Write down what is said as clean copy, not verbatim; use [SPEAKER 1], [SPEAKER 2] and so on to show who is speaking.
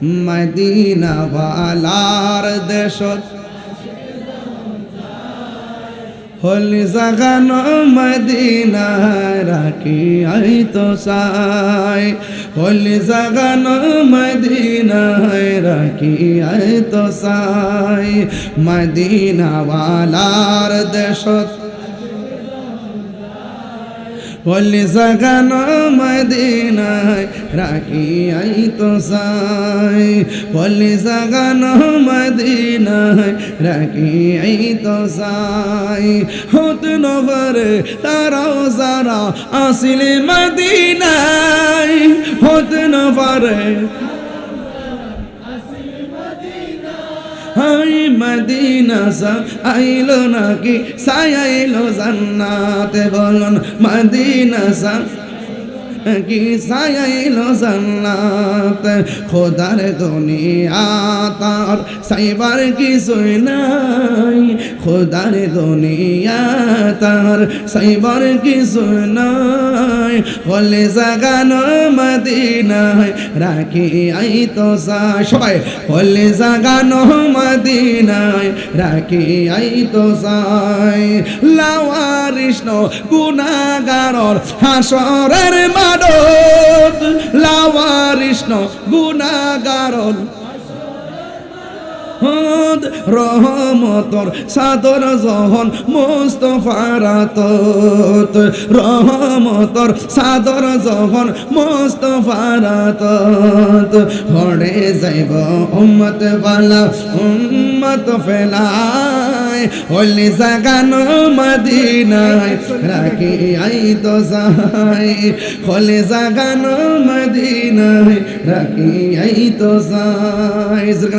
[SPEAKER 1] Medina ওয়ালার দেশত হলি জাগানো Medina রাখি আইতো চাই হলি জাগানো মদিনা রাখি আইতো চাই মদিনা ওয়ালার দেশত হলি জাগানো মদিনায় রাখি আইতো চাই হলি জাগানো মদিনায় রাখি আইতো চাই হত নবরে তারাও যারা আসিলে মদিনায় হত নবরে হাই মদিনা সা আইলো নাকি সায়াইলো জান্নাতে বলুন মদিনা সা কি সায়াইলো জান্নাত খোদার দুনিয়া তার সাইবার কিছুই নাই খোদার দুনিয়া তার সাইবার কিছুই নাই হলে জাগানো মদিনায় রাখি আইতো চাই সবাই হলে জাগানো মদিনায় রাখি আইতো চাই লাওয়ারিষ্ণ গুনাহগারর হাসরের মানব লাওয়ারিষ্ণ গুনাহগারর রহমতর সাদর জহন মুস্তফার আতত রহমতর সাদর জহন মুস্তফার আতত হড়ে যাইব উম্মত ওয়ালা উম্মত ফেলায় হলি জাগানো মদিনায় রাখি আইতো চাই হলি জাগানো মদিনায় রাখি আইতো চাই